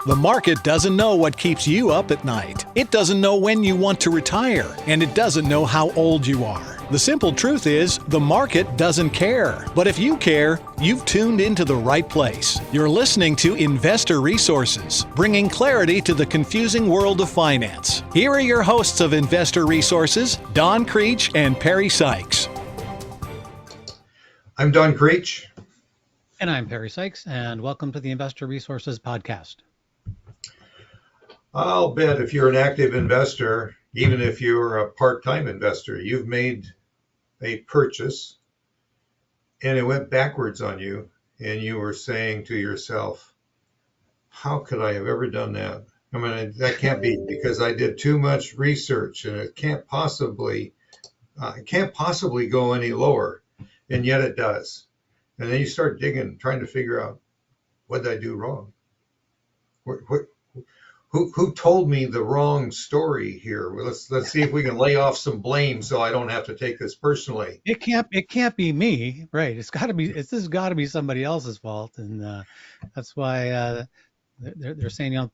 The market doesn't know what keeps you up at night. It doesn't know when you want to retire, and it doesn't know how old you are. The simple truth is, the market doesn't care. But if you care, you've tuned into the right place. You're listening to Investor Resources, bringing clarity to the confusing world of finance. Here are your hosts of Investor Resources, Don Creech and Perry Sykes. I'm Don Creech. And I'm Perry Sykes, and welcome to the Investor Resources Podcast. I'll bet if you're an active investor, even if you're a part-time investor, you've made a purchase and it went backwards on you, and you were saying to yourself, how could I have ever done that? I mean, that can't be, because I did too much research and it can't possibly go any lower, and yet it does. And then you start digging, trying to figure out, what did I do wrong? Who told me the wrong story here? Well, let's see if we can lay off some blame so I don't have to take this personally. It can't be me, right? This has got to be somebody else's fault, and that's why they're saying,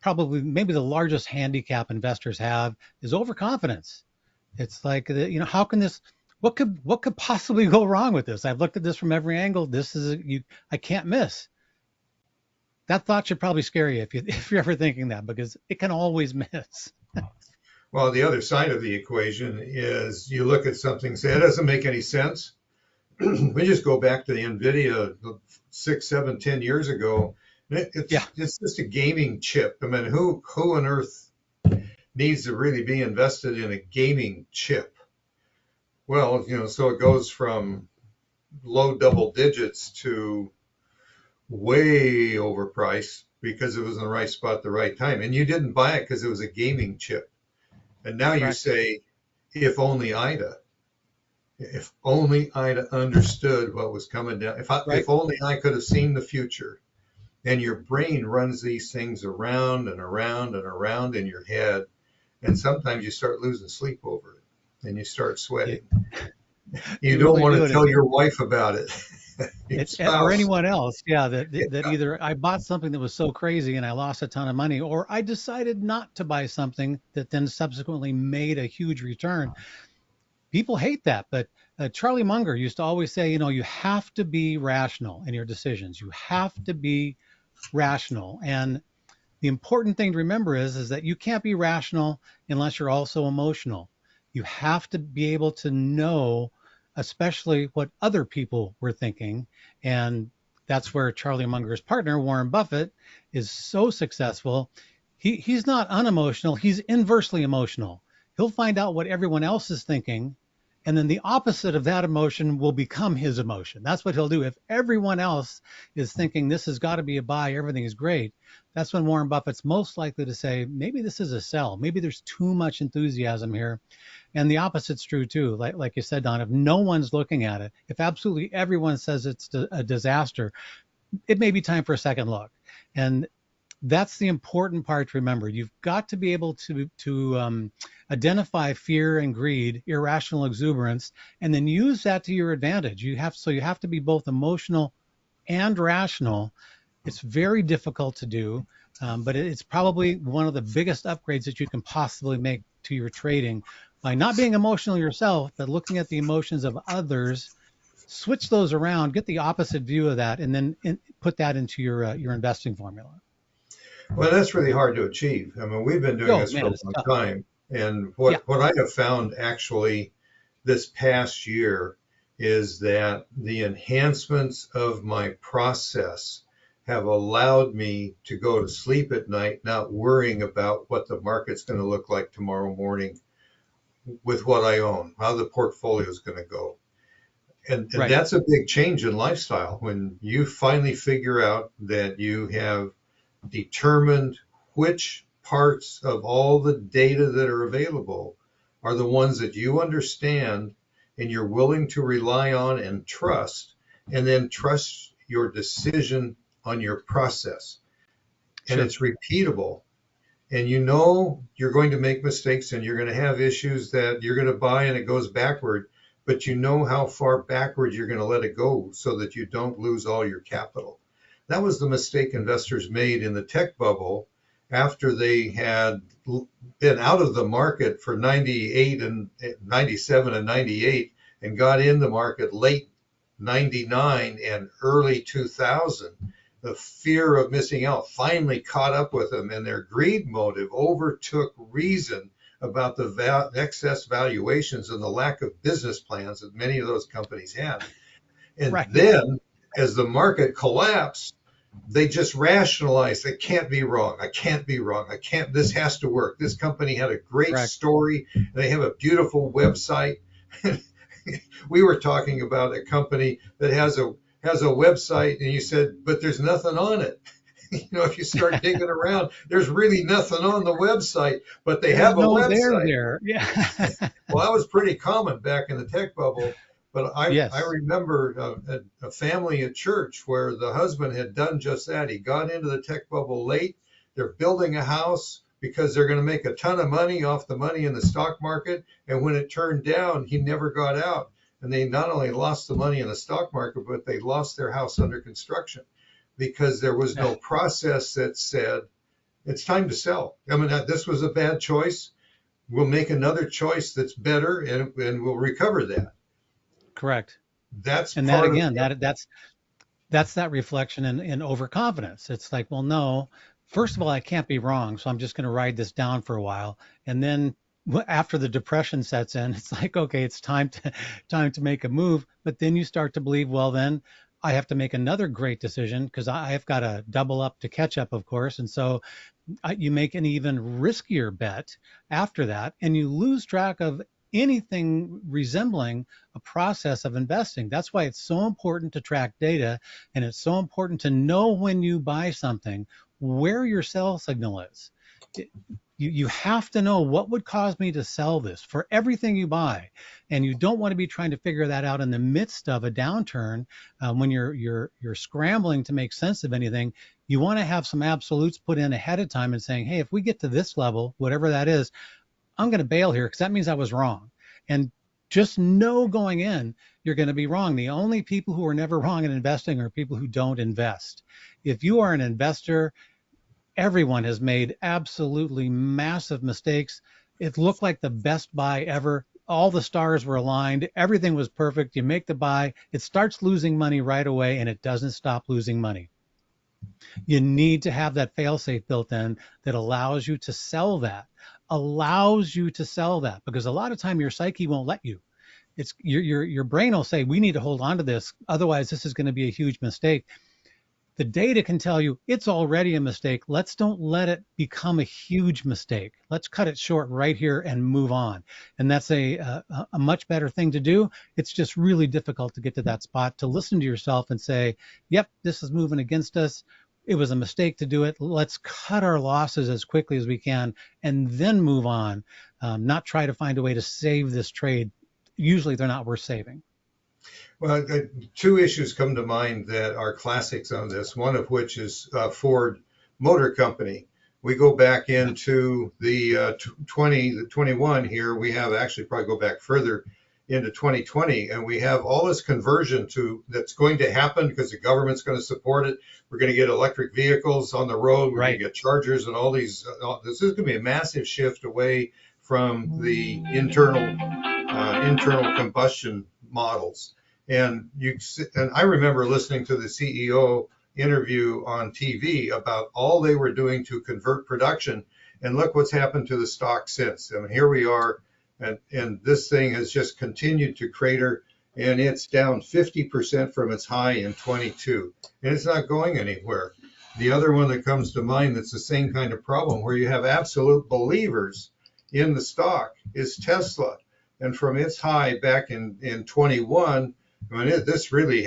probably maybe the largest handicap investors have is overconfidence. It's like, how can this? What could possibly go wrong with this? I've looked at this from every angle. I can't miss. That thought should probably scare you if you're ever thinking that, because it can always miss. Well, the other side of the equation is you look at something and say, it doesn't make any sense. We just go back to the NVIDIA 6, 7, 10 years ago. It's just a gaming chip. I mean, who on earth needs to really be invested in a gaming chip? Well, so it goes from low double digits to way overpriced because it was in the right spot at the right time. And you didn't buy it because it was a gaming chip. And now you say, if only Ida understood what was coming down, if only I could have seen the future. And your brain runs these things around and around and around in your head. And sometimes you start losing sleep over it and you start sweating. You don't want to tell your wife about it. Or anyone else, that either I bought something that was so crazy and I lost a ton of money, or I decided not to buy something that then subsequently made a huge return. People hate that, but Charlie Munger used to always say, you have to be rational in your decisions. You have to be rational. And the important thing to remember is that you can't be rational unless you're also emotional. You have to be able to know especially what other people were thinking. And that's where Charlie Munger's partner, Warren Buffett, is so successful. He's not unemotional, he's inversely emotional. He'll find out what everyone else is thinking, and then the opposite of that emotion will become his emotion. That's what he'll do. If everyone else is thinking this has got to be a buy, everything is great, that's when Warren Buffett's most likely to say, maybe this is a sell. Maybe there's too much enthusiasm here. And the opposite's true too. Like you said, Don, if no one's looking at it, if absolutely everyone says it's a disaster, it may be time for a second look. And that's the important part to remember. You've got to be able to identify fear and greed, irrational exuberance, and then use that to your advantage. You have to be both emotional and rational. It's very difficult to do, but it's probably one of the biggest upgrades that you can possibly make to your trading by not being emotional yourself, but looking at the emotions of others. Switch those around, get the opposite view of that, and then put that into your investing formula. Well, that's really hard to achieve. I mean, we've been doing this for a long time. And what I have found actually this past year is that the enhancements of my process have allowed me to go to sleep at night not worrying about what the market's going to look like tomorrow morning with what I own, how the portfolio is going to go. And that's a big change in lifestyle when you finally figure out that you have determined which parts of all the data that are available are the ones that you understand and you're willing to rely on and trust, and then trust your decision on your process. And it's repeatable. And you're going to make mistakes and you're going to have issues that you're going to buy and it goes backward, but you know how far backward you're going to let it go so that you don't lose all your capital. That was the mistake investors made in the tech bubble after they had been out of the market for 98 and 97 and 98 and got in the market late 99 and early 2000. The fear of missing out finally caught up with them, and their greed motive overtook reason about the excess valuations and the lack of business plans that many of those companies had. And Right. then as the market collapsed, they just rationalized, it can't be wrong. I can't be wrong. This has to work. This company had a great Correct. story. They have a beautiful website. We were talking about a company that has a website, and you said, but there's nothing on it. If you start digging around, there's really nothing on the website, but they have a website. There. Yeah. Well, that was pretty common back in the tech bubble. But Yes. I remember a family at church where the husband had done just that. He got into the tech bubble late. They're building a house because they're going to make a ton of money off the money in the stock market. And when it turned down, he never got out. And they not only lost the money in the stock market, but they lost their house under construction because there was no process that said, it's time to sell. I mean, this was a bad choice. We'll make another choice that's better, and we'll recover that. Correct. That's that reflection in overconfidence. It's like, well, no, first of all, I can't be wrong, so I'm just going to ride this down for a while. And then after the depression sets in, it's like, okay, it's time to make a move. But then you start to believe, well, then I have to make another great decision because I've got to double up to catch up, of course. And so you make an even riskier bet after that, and you lose track of anything resembling a process of investing. That's why it's so important to track data, and it's so important to know when you buy something, where your sell signal is. You have to know what would cause me to sell this for everything you buy, and you don't want to be trying to figure that out in the midst of a downturn when you're scrambling to make sense of anything. You want to have some absolutes put in ahead of time and saying, hey, if we get to this level, whatever that is, I'm going to bail here because that means I was wrong. And just know going in, you're going to be wrong. The only people who are never wrong in investing are people who don't invest. If you are an investor, everyone has made absolutely massive mistakes. It looked like the best buy ever. All the stars were aligned. Everything was perfect. You make the buy. It starts losing money right away, and it doesn't stop losing money. You need to have that fail-safe built in that allows you to sell that. Because a lot of time your psyche won't let you. It's your brain will say, we need to hold on to this. Otherwise, this is going to be a huge mistake. The data can tell you it's already a mistake. Let's don't let it become a huge mistake. Let's cut it short right here and move on. And that's a much better thing to do. It's just really difficult to get to that spot, to listen to yourself and say, yep, this is moving against us. It was a mistake to do it. Let's cut our losses as quickly as we can and then move on, not try to find a way to save this trade. Usually they're not worth saving. Well, two issues come to mind that are classics on this, one of which is Ford Motor Company. We go back into the 21 here. We have actually probably go back further into 2020, and we have all this conversion that's going to happen because the government's going to support it. We're going to get electric vehicles on the road. We're going to get chargers and all these. This is going to be a massive shift away from the internal combustion models. And I remember listening to the CEO interview on TV about all they were doing to convert production. And look what's happened to the stock since. I mean, here we are, and this thing has just continued to crater, and it's down 50% from its high in 22. And it's not going anywhere. The other one that comes to mind that's the same kind of problem, where you have absolute believers in the stock, is Tesla. And from its high back in 21, I mean, this really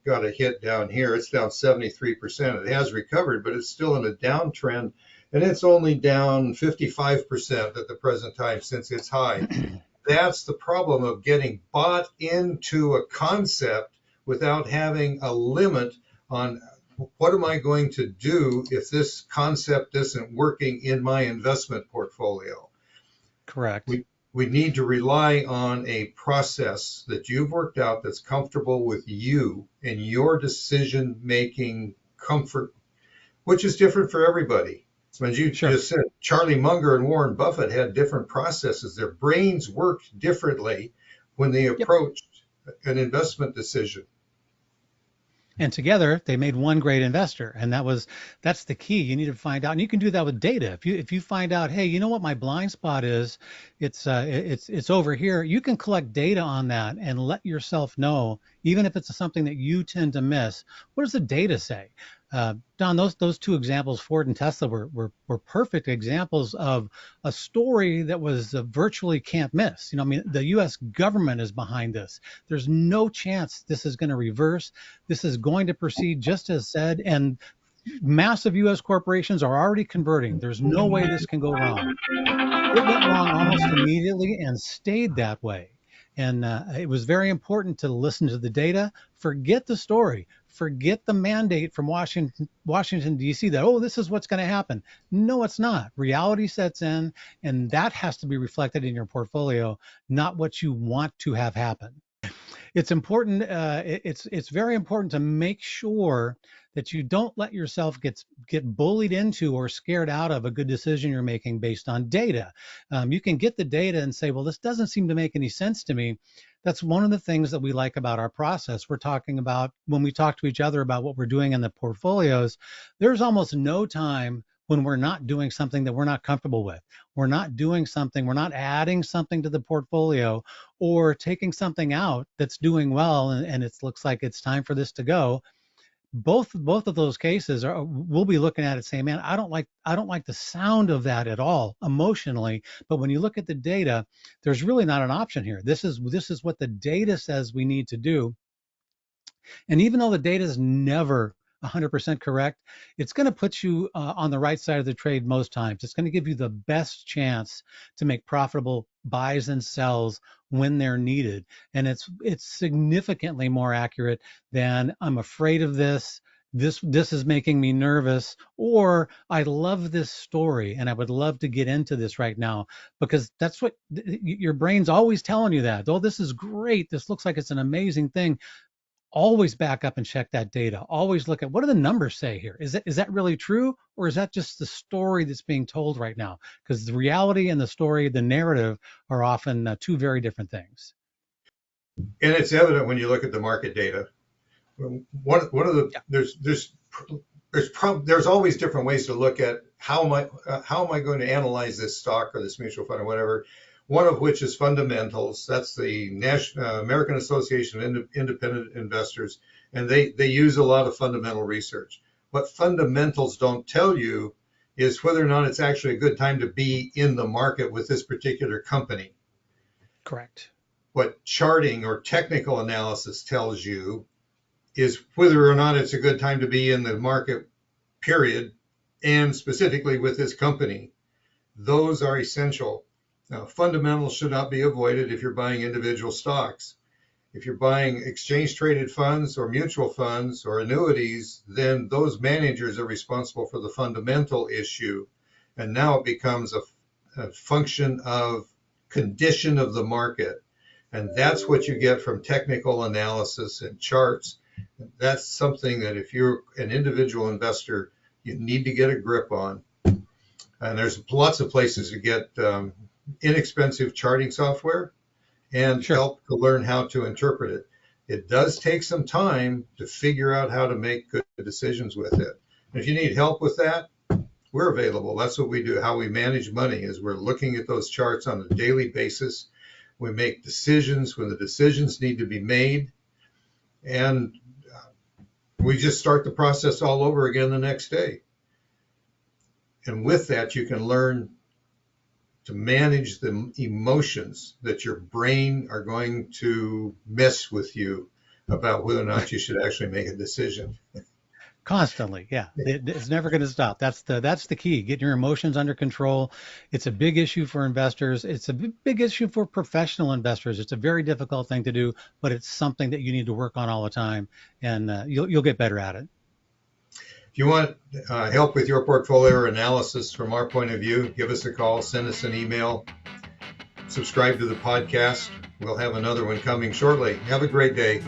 got a hit down here. It's down 73%. It has recovered, but it's still in a downtrend, and it's only down 55% at the present time since its high. That's the problem of getting bought into a concept without having a limit on what am I going to do if this concept isn't working in my investment portfolio. Correct. We need to rely on a process that you've worked out that's comfortable with you and your decision-making comfort, which is different for everybody. As you just said, Charlie Munger and Warren Buffett had different processes. Their brains worked differently when they approached an investment decision. And together they made one great investor. And that's the key. You need to find out, and you can do that with data. If you find out, hey, you know what my blind spot is, it's over here. You can collect data on that and let yourself know, even if it's something that you tend to miss. What does the data say? Don, those two examples, Ford and Tesla, were perfect examples of a story that was virtually can't miss. I mean, the U.S. government is behind this. There's no chance this is going to reverse. This is going to proceed just as said, and massive U.S. corporations are already converting. There's no way this can go wrong. It went wrong almost immediately and stayed that way. And it was very important to listen to the data, forget the story, forget the mandate from Washington, D.C. that, oh, this is what's going to happen. No, it's not. Reality sets in, and that has to be reflected in your portfolio, not what you want to have happen. It's important. It's very important to make sure that you don't let yourself get bullied into or scared out of a good decision you're making based on data. You can get the data and say, well, this doesn't seem to make any sense to me. That's one of the things that we like about our process. We're talking about when we talk to each other about what we're doing in the portfolios, there's almost no time when we're not doing something that we're not comfortable with. We're not doing something, we're not adding something to the portfolio or taking something out that's doing well and it looks like it's time for this to go. Both of those cases we'll be looking at it saying, man, I don't like the sound of that at all emotionally. But when you look at the data, there's really not an option here. This is what the data says we need to do. And even though the data is never 100% correct, it's going to put you on the right side of the trade most times. It's going to give you the best chance to make profitable buys and sells when they're needed. And it's significantly more accurate than I'm afraid of this. This is making me nervous, or I love this story and I would love to get into this right now, because that's what your brain's always telling you that. Oh, this is great. This looks like it's an amazing thing. Always back up and check that data. Always look at what do the numbers say here? Is that really true? Or is that just the story that's being told right now? Because the reality and the story, the narrative are often two very different things. And it's evident when you look at the market data. One of the there's always different ways to look at how am I going to analyze this stock or this mutual fund or whatever. One of which is fundamentals. That's the American Association of Independent Investors, and they use a lot of fundamental research. What fundamentals don't tell you is whether or not it's actually a good time to be in the market with this particular company. Correct. What charting or technical analysis tells you is whether or not it's a good time to be in the market, period, and specifically with this company. Those are essential. Now, fundamentals should not be avoided if you're buying individual stocks. If you're buying exchange-traded funds or mutual funds or annuities, then those managers are responsible for the fundamental issue. And now it becomes a function of condition of the market. And that's what you get from technical analysis and charts. That's something that if you're an individual investor, you need to get a grip on. And there's lots of places to get inexpensive charting software and help to learn how to interpret it. It does take some time to figure out how to make good decisions with it. And if you need help with that, we're available. That's what we do. How we manage money is we're looking at those charts on a daily basis. We make decisions when the decisions need to be made. And we just start the process all over again the next day. And with that, you can learn to manage the emotions that your brain are going to mess with you about whether or not you should actually make a decision. Constantly, yeah. It's never going to stop. That's the key. Get your emotions under control. It's a big issue for investors. It's a big issue for professional investors. It's a very difficult thing to do, but it's something that you need to work on all the time, and you'll get better at it. If you want help with your portfolio analysis from our point of view, give us a call, send us an email, subscribe to the podcast. We'll have another one coming shortly. Have a great day.